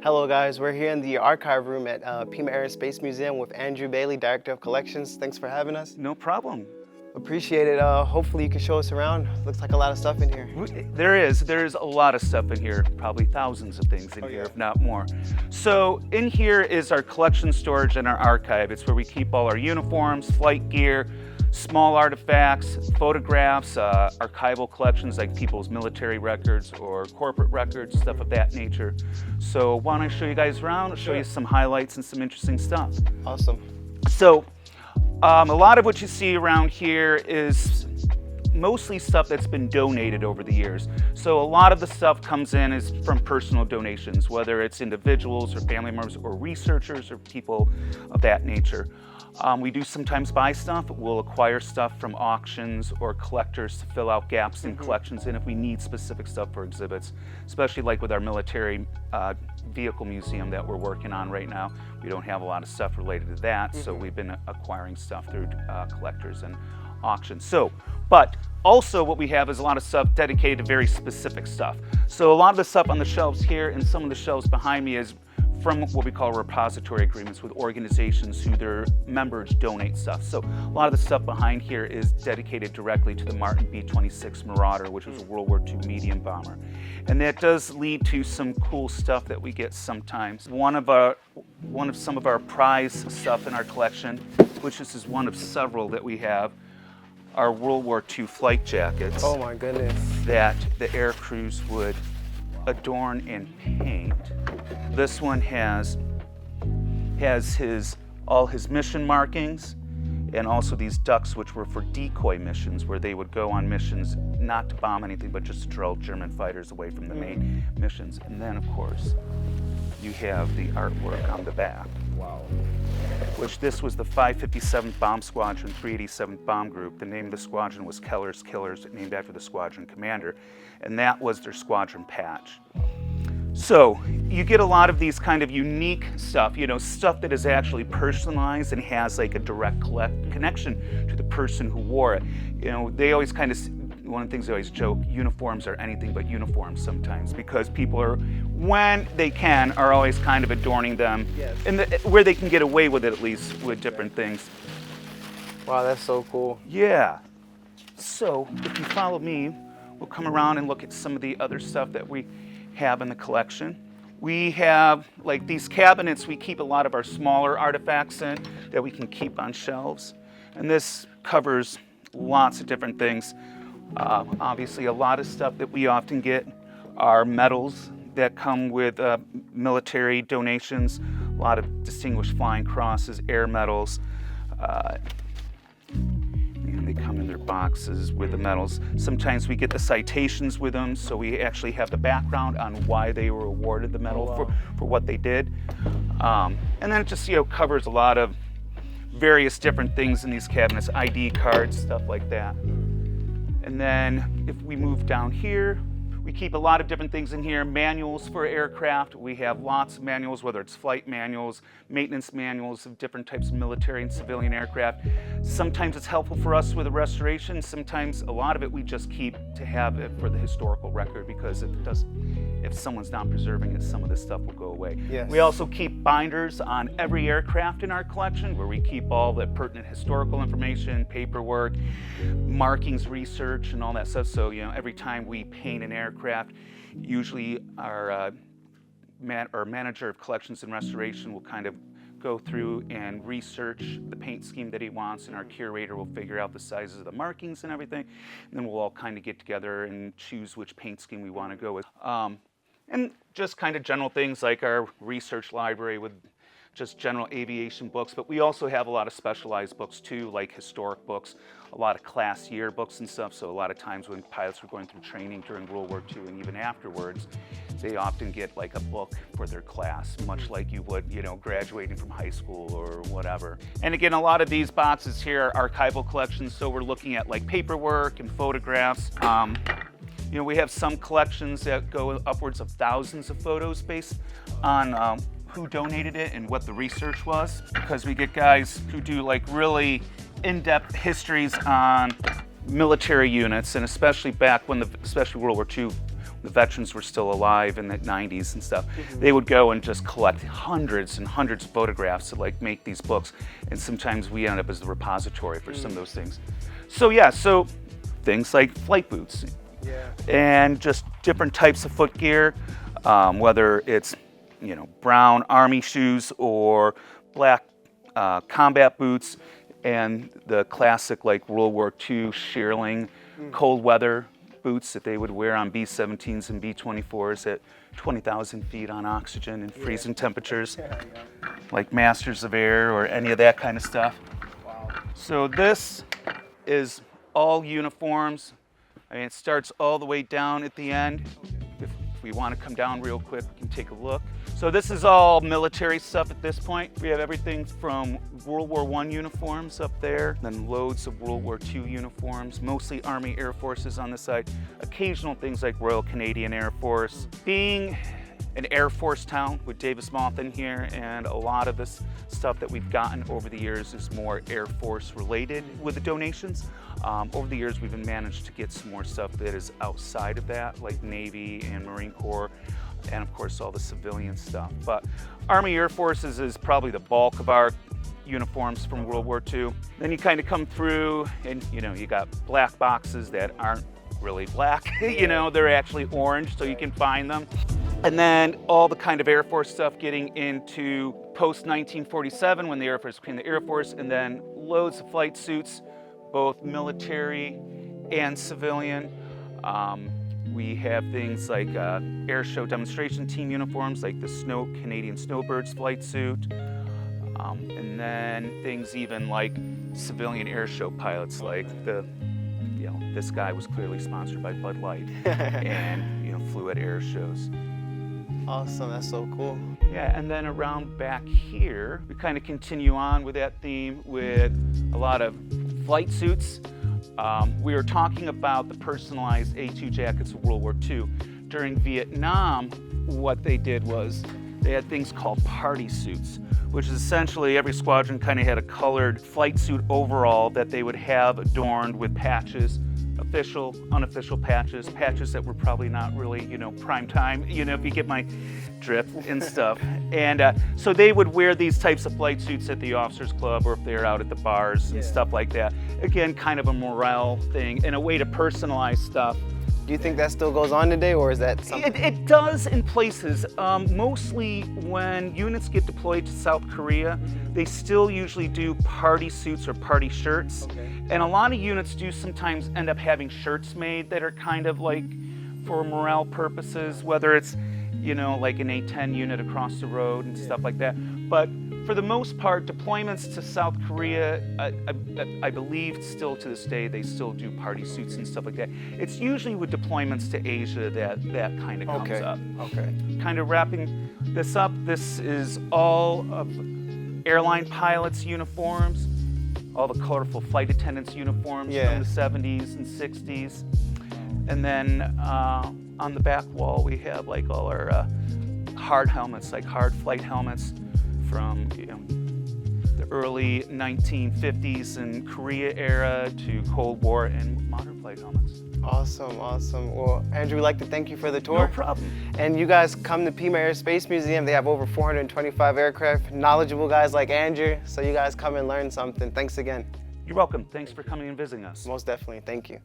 Hello guys, we're here in the archive room at Pima Air and Space Museum with Andrew Bailey, Director of Collections. Thanks for having us. No problem. Appreciate it. Hopefully you can show us around. Looks like a lot of stuff in here. There's a lot of stuff in here, probably thousands of things in here, if not more. So in here is our collection storage and our archive. It's where we keep all our uniforms, flight gear, small artifacts, photographs, archival collections like people's military records or corporate records, stuff of that nature. So why don't I show you guys around, show you some highlights and some interesting stuff. Awesome. So a lot of what you see around here is mostly stuff that's been donated over the years. So a lot of the stuff comes in is from personal donations, whether it's individuals or family members or researchers or people of that nature. We do sometimes buy stuff. We'll acquire stuff from auctions or collectors to fill out gaps in collections, and if we need specific stuff for exhibits, especially like with our military vehicle museum that we're working on right now. We don't have a lot of stuff related to that, so we've been acquiring stuff through collectors and auctions. So, but also what we have is a lot of stuff dedicated to very specific stuff. So a lot of the stuff on the shelves here and some of the shelves behind me is from what we call repository agreements with organizations who their members donate stuff. So a lot of the stuff behind here is dedicated directly to the Martin B-26 Marauder, which was a World War II medium bomber. And that does lead to some cool stuff that we get sometimes. One of some of our prize stuff in our collection, which this is one of several that we have, are World War II flight jackets. Oh my goodness. That the air crews would adorn and paint. This one has all his mission markings, and also these ducks, which were for decoy missions, where they would go on missions not to bomb anything, but just to drill German fighters away from the main missions. And then, of course, you have the artwork on the back. Wow. Which this was the 557th Bomb Squadron, 387th Bomb Group. The name of the squadron was Keller's Killers, named after the squadron commander, and that was their squadron patch. So you get a lot of these kind of unique stuff, stuff that is actually personalized and has like a direct connection to the person who wore it. They always kind of, one of the things they always joke, uniforms are anything but uniforms sometimes, because people are, when they can, are always kind of adorning them, and where they can get away with it at least, with different things. Wow, that's so cool. Yeah. So if you follow me, we'll come around and look at some of the other stuff that we have in the collection. We have, like these cabinets, we keep a lot of our smaller artifacts in that we can keep on shelves. And this covers lots of different things. Obviously, a lot of stuff that we often get are medals that come with military donations, a lot of distinguished flying crosses, air medals. They come in their boxes with the medals. Sometimes we get the citations with them, so we actually have the background on why they were awarded the medal for what they did. And then it just covers a lot of various different things in these cabinets, ID cards, stuff like that. And then if we move down here, we keep a lot of different things in here. Manuals for aircraft. We have lots of manuals, whether it's flight manuals, maintenance manuals of different types of military and civilian aircraft. Sometimes it's helpful for us with a restoration. Sometimes a lot of it we just keep to have it for the historical record, because if someone's not preserving it, some of this stuff will go away. Yes. We also keep binders on every aircraft in our collection, where we keep all the pertinent historical information, paperwork, markings, research, and all that stuff. So every time we paint an aircraft, usually our manager of collections and restoration will kind of go through and research the paint scheme that he wants, and our curator will figure out the sizes of the markings and everything, and then we'll all kind of get together and choose which paint scheme we want to go with. And just kind of general things like our research library with just general aviation books, but we also have a lot of specialized books too, like historic books, a lot of class year books and stuff. So a lot of times when pilots were going through training during World War II and even afterwards, they often get like a book for their class, much like you would, graduating from high school or whatever. And again, a lot of these boxes here are archival collections, so we're looking at like paperwork and photographs. We have some collections that go upwards of thousands of photos based on who donated it and what the research was, because we get guys who do like really in-depth histories on military units, and especially back when especially World War II, the veterans were still alive in the 90s and stuff, they would go and just collect hundreds and hundreds of photographs to like make these books. And sometimes we end up as the repository for some of those things. So yeah, so things like flight boots and just different types of foot gear, whether it's, you know, brown army shoes or black combat boots, and the classic like World War II shearling cold weather boots that they would wear on B-17s and B-24s at 20,000 feet on oxygen and freezing temperatures, like Masters of Air or any of that kind of stuff. Wow. So this is all uniforms. I mean, it starts all the way down at the end. If we want to come down real quick, we can take a look. So this is all military stuff at this point. We have everything from World War I uniforms up there, then loads of World War II uniforms, mostly Army Air Forces on this side, occasional things like Royal Canadian Air Force. Being an Air Force town with Davis Monthan here, and a lot of this stuff that we've gotten over the years is more Air Force related with the donations. Over the years we've managed to get some more stuff that is outside of that, like Navy and Marine Corps, and of course all the civilian stuff. But Army Air Forces is probably the bulk of our uniforms from World War II. Then you kind of come through and you know, you got black boxes that aren't really black, you know, they're actually orange, so you can find them. And then all the kind of Air Force stuff getting into post-1947 when the Air Force became the Air Force, and then loads of flight suits, both military and civilian. We have things like air show demonstration team uniforms, like the Canadian Snowbirds flight suit. And then things even like civilian air show pilots, like this guy was clearly sponsored by Bud Light and, you know, flew at air shows. Awesome, that's so cool. Yeah, and then around back here, we kind of continue on with that theme with a lot of flight suits. We were talking about the personalized A2 jackets of World War II. During Vietnam, what they did was they had things called party suits, which is essentially every squadron kind of had a colored flight suit overall that they would have adorned with patches, official, unofficial patches that were probably not really, you know, prime time, you know, if you get my drift and stuff. And so they would wear these types of flight suits at the officers club, or if they're out at the bars and stuff like that. Again, kind of a morale thing and a way to personalize stuff. Do you think that still goes on today, or is that something? It does in places. Mostly when units get deployed to South Korea, they still usually do party suits or party shirts. And a lot of units do sometimes end up having shirts made that are kind of like for morale purposes, whether it's, you know, like an A-10 unit across the road and stuff like that. But for the most part, deployments to South Korea, I believe still to this day, they still do party suits and stuff like that. It's usually with deployments to Asia that kind of comes up. Okay. Kind of wrapping this up, this is all of airline pilots' uniforms, all the colorful flight attendants' uniforms from the 70s and 60s. And then on the back wall, we have like all our hard helmets, like hard flight helmets from, you know, the early 1950s and Korea era to Cold War and modern flight helmets. Awesome, awesome. Well, Andrew, we'd like to thank you for the tour. No problem. And you guys come to Pima Air Space Museum. They have over 425 aircraft, knowledgeable guys like Andrew. So you guys come and learn something. Thanks again. You're welcome. Thanks for coming and visiting us. Most definitely. Thank you.